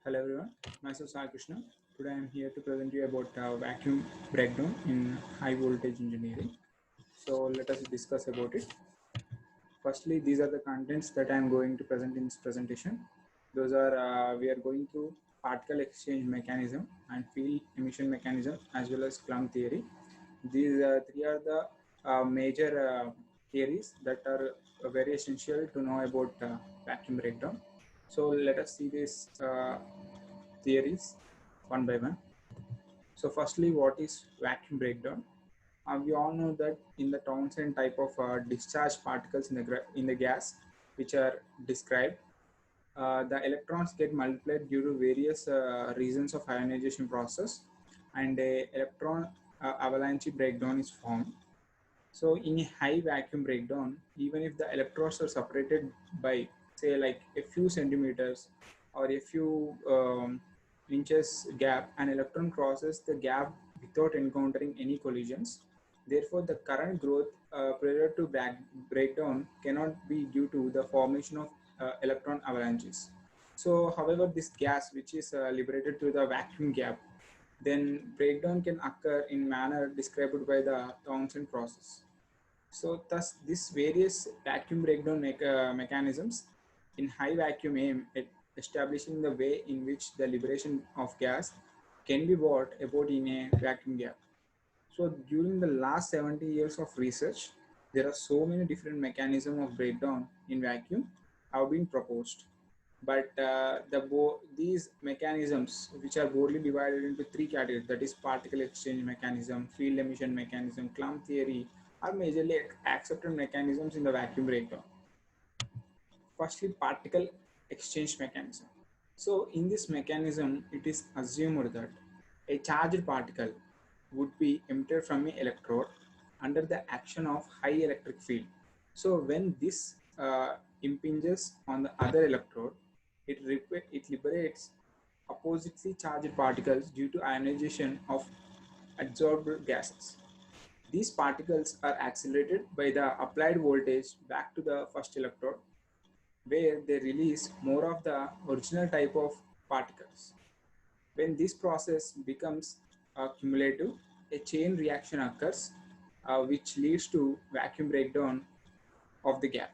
Hello everyone, myself Sai Krishna. Today I am here to present you about vacuum breakdown in high voltage engineering. So let us discuss about it. Firstly, these are the contents that I am going to present in this presentation. Those are we are going through particle exchange mechanism and field emission mechanism as well as Klum theory. These three are the major theories that are very essential to know about vacuum breakdown. So let us see these theories one by one. So firstly, what is vacuum breakdown? We all know that in the Townsend type of discharge particles in the gas, which are described, the electrons get multiplied due to various reasons of ionization process, and a electron avalanche breakdown is formed. So in a high vacuum breakdown, even if the electrons are separated by say like a few centimeters or a few inches gap, an electron crosses the gap without encountering any collisions. Therefore, the current growth prior to breakdown cannot be due to the formation of electron avalanches. So, however, this gas which is liberated through the vacuum gap, then breakdown can occur in manner described by the Townsend process. So thus this various vacuum breakdown mechanisms in high vacuum aim at establishing the way in which the liberation of gas can be brought about in a vacuum gap. So during the last 70 years of research, there are so many different mechanisms of breakdown in vacuum have been proposed. But these mechanisms, which are broadly divided into three categories, that is particle exchange mechanism, field emission mechanism, Klum theory, are majorly accepted mechanisms in the vacuum breakdown. Firstly, particle exchange mechanism. So in this mechanism, it is assumed that a charged particle would be emitted from an electrode under the action of high electric field. So when this impinges on the other electrode, it liberates oppositely charged particles due to ionization of adsorbed gases. These particles are accelerated by the applied voltage back to the first electrode, where they release more of the original type of particles. When this process becomes cumulative, a chain reaction occurs, which leads to vacuum breakdown of the gap.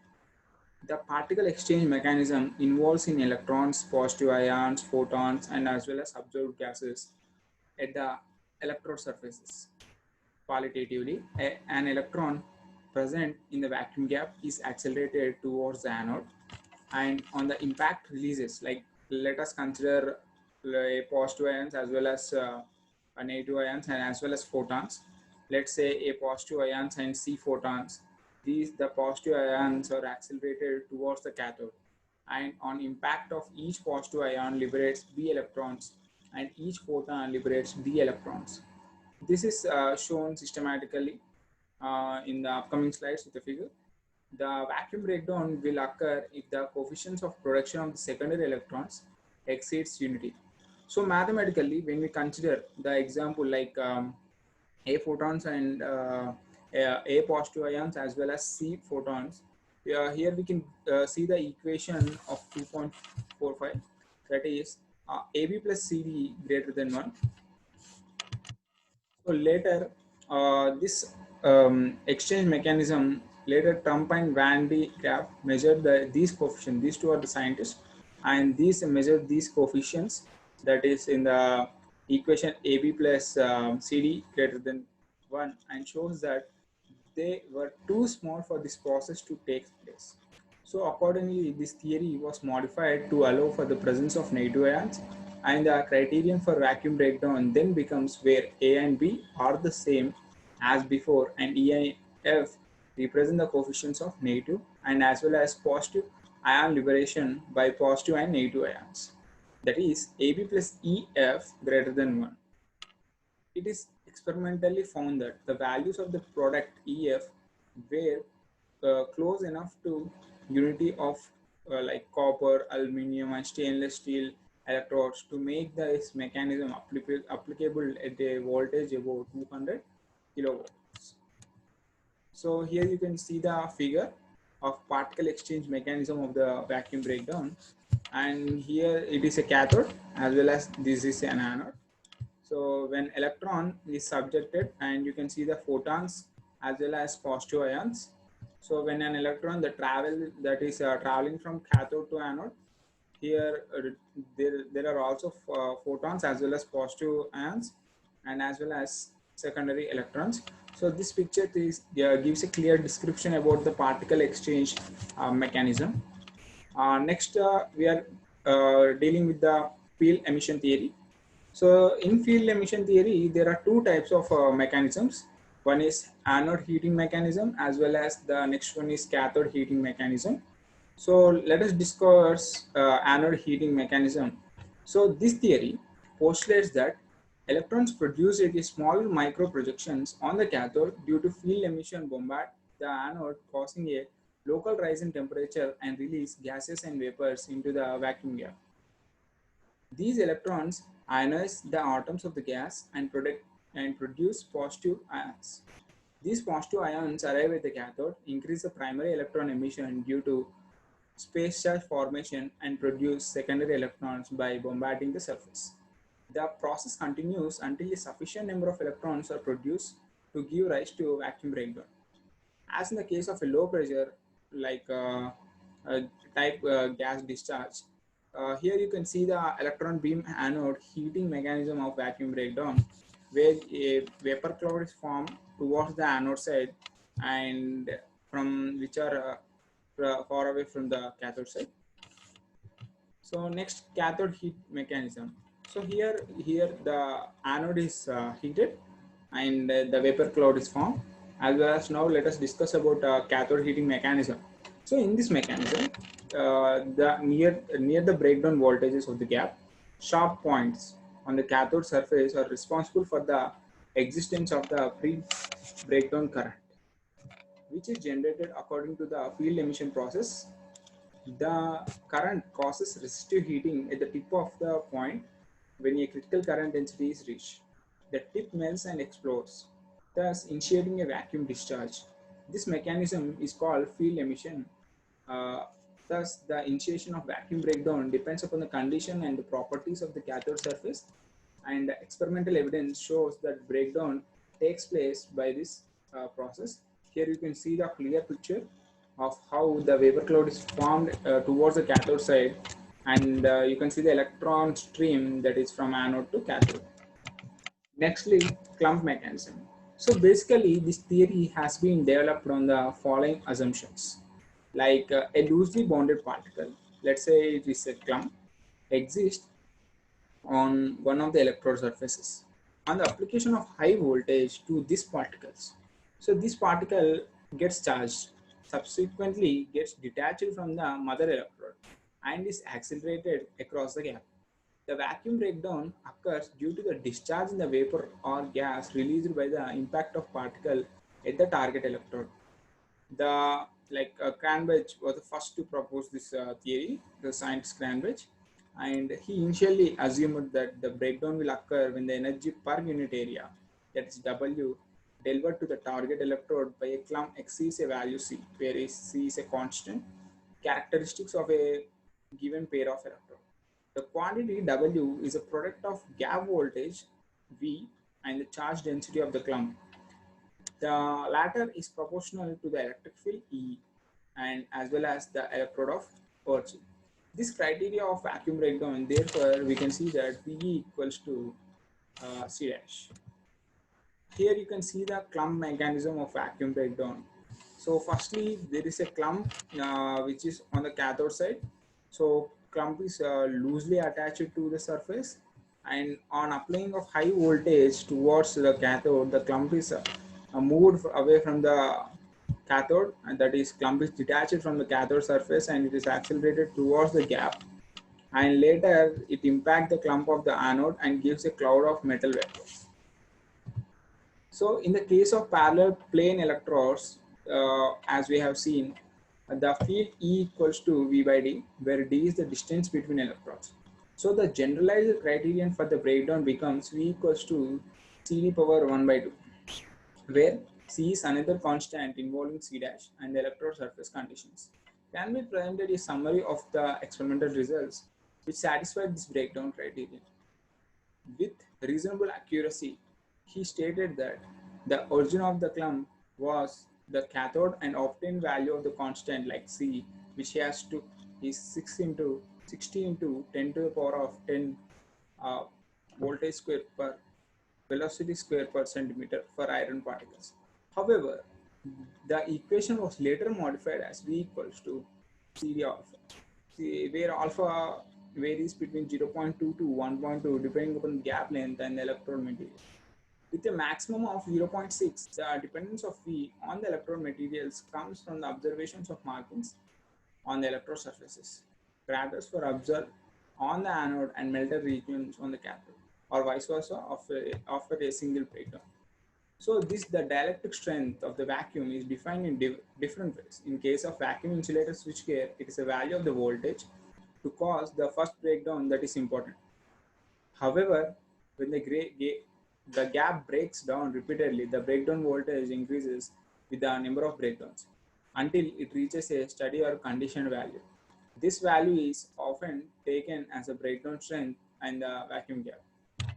The particle exchange mechanism involves in electrons, positive ions, photons, and as well as absorbed gases at the electrode surfaces. Qualitatively, an electron present in the vacuum gap is accelerated towards the anode, and on the impact releases, like let us consider a positive ions as well as a negative ions and as well as photons. Let's say a positive ions and C photons. The positive ions are accelerated towards the cathode, and on impact of each positive ion liberates B electrons, and each photon liberates B electrons. This is shown systematically in the upcoming slides with the figure. The vacuum breakdown will occur if the coefficients of production of the secondary electrons exceeds unity. So mathematically, when we consider the example like A photons and A positive ions as well as C photons, here we can see the equation of 2.45, that is AB plus CD greater than 1. So later, this exchange mechanism, later Trump and Van de Graaff measured these coefficients. These two are the scientists, and these measured these coefficients, that is in the equation AB plus CD greater than 1, and shows that they were too small for this process to take place. So accordingly, this theory was modified to allow for the presence of negative ions, and the criterion for vacuum breakdown then becomes where A and B are the same as before, and E and F represent the coefficients of negative and as well as positive ion liberation by positive and negative ions. That is AB plus EF greater than 1. It is experimentally found that the values of the product EF were close enough to unity of like copper, aluminum, and stainless steel electrodes to make this mechanism applicable at a voltage about 200 kilovolts. So here you can see the figure of particle exchange mechanism of the vacuum breakdown. and here it is a cathode as well as this is an anode. So when electron is subjected, and you can see the photons as well as positive ions. So when an electron that is traveling from cathode to anode, here there are also photons as well as positive ions and as well as secondary electrons. So this picture gives a clear description about the particle exchange mechanism. Next, we are dealing with the field emission theory. So in field emission theory, there are two types of mechanisms. One is anode heating mechanism, as well as the next one is cathode heating mechanism. So let us discuss anode heating mechanism. So this theory postulates that electrons produce a small micro projections on the cathode due to field emission bombard the anode, causing a local rise in temperature and release gases and vapors into the vacuum gap. These electrons ionize the atoms of the gas and produce positive ions. These positive ions arrive at the cathode, increase the primary electron emission due to space charge formation, and produce secondary electrons by bombarding the surface. The process continues until a sufficient number of electrons are produced to give rise to vacuum breakdown. As in the case of a low pressure, like a type gas discharge, here you can see the electron beam anode heating mechanism of vacuum breakdown, where a vapor cloud is formed towards the anode side, and from which are far away from the cathode side. So next, cathode heat mechanism. So here the anode is heated, and the vapor cloud is formed. As well as now, let us discuss about cathode heating mechanism. So in this mechanism, the near the breakdown voltages of the gap, sharp points on the cathode surface are responsible for the existence of the pre-breakdown current, which is generated according to the field emission process. The current causes resistive heating at the tip of the point when a critical current density is reached. The tip melts and explodes, thus initiating a vacuum discharge. This mechanism is called field emission. Uh, Thus, the initiation of vacuum breakdown depends upon the condition and the properties of the cathode surface, and experimental evidence shows that breakdown takes place by this process. Here you can see the clear picture of how the vapor cloud is formed towards the cathode side, and you can see the electron stream that is from anode to cathode. Nextly, clump mechanism. So basically, this theory has been developed on the following assumptions. Like a loosely bonded particle, let's say it is a clump, exists on one of the electrode surfaces. On the application of high voltage to these particles, so this particle gets charged, subsequently gets detached from the mother electrode and is accelerated across the gap. The vacuum breakdown occurs due to the discharge in the vapor or gas released by the impact of particle at the target electrode. The Cranbridge was the first to propose this theory, the scientist Cranbridge, and he initially assumed that the breakdown will occur when the energy per unit area, that is W, delivered to the target electrode by a clump exceeds a value C, where C is a constant characteristics of a given pair of electrodes. The quantity W is a product of gap voltage V and the charge density of the clump. The latter is proportional to the electric field E and as well as the electrode of Hertz. This criteria of vacuum breakdown, therefore, we can see that VE equals to C dash. Here you can see the clump mechanism of vacuum breakdown. So firstly, there is a clump which is on the cathode side. So clump is loosely attached to the surface, and on applying of high voltage towards the cathode, the clump is moved away from the cathode, and that is clump is detached from the cathode surface and it is accelerated towards the gap, and later it impacts the clump of the anode and gives a cloud of metal vapor. So in the case of parallel plane electrodes, as we have seen, the field E equals to V by D, where D is the distance between electrons. So the generalized criterion for the breakdown becomes V equals to CD power 1 by 2, where C is another constant involving C dash and the electrode surface conditions. can be presented a summary of the experimental results which satisfied this breakdown criteria. With reasonable accuracy, he stated that the origin of the clump was the cathode and obtained value of the constant like C, which he has to is 6 into 60 into 10 to the power of 10 uh, voltage square per velocity square per centimeter for iron particles. However, the equation was later modified as V equals to CD alpha, where alpha varies between 0.2 to 1.2 depending upon gap length and the electrode material. With a maximum of 0.6, the dependence of V on the electrode materials comes from the observations of markings on the electrode surfaces. Craters were observed on the anode and melted regions on the cathode, or vice versa after a single breakdown. So the dielectric strength of the vacuum is defined in different ways. In case of vacuum insulator switchgear, it is a value of the voltage to cause the first breakdown that is important. However, when the gap breaks down repeatedly, the breakdown voltage increases with the number of breakdowns until it reaches a steady or conditioned value. This value is often taken as a breakdown strength and the vacuum gap.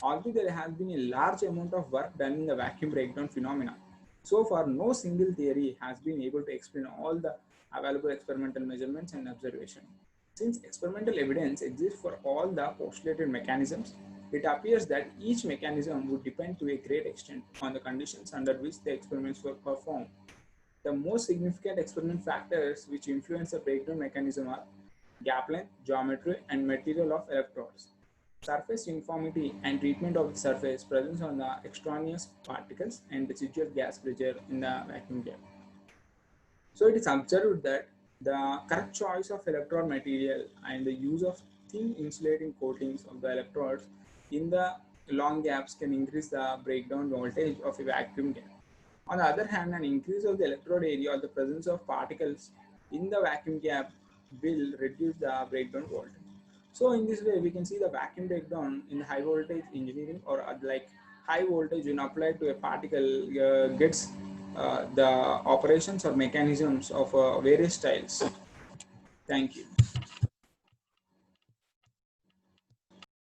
Although there has been a large amount of work done in the vacuum breakdown phenomena, so far no single theory has been able to explain all the available experimental measurements and observation. Since experimental evidence exists for all the postulated mechanisms, it appears that each mechanism would depend to a great extent on the conditions under which the experiments were performed. The most significant experiment factors which influence the breakdown mechanism are gap length, geometry, and material of electrodes, surface uniformity and treatment of the surface, presence on the extraneous particles, and residual gas pressure in the vacuum gap. So it is observed that the correct choice of electrode material and the use of thin insulating coatings of the electrodes in the long gaps can increase the breakdown voltage of a vacuum gap. On the other hand, an increase of the electrode area or the presence of particles in the vacuum gap will reduce the breakdown voltage. So in this way, we can see the vacuum breakdown in high voltage engineering or like high voltage when applied to a particle gets the operations or mechanisms of various styles. Thank you.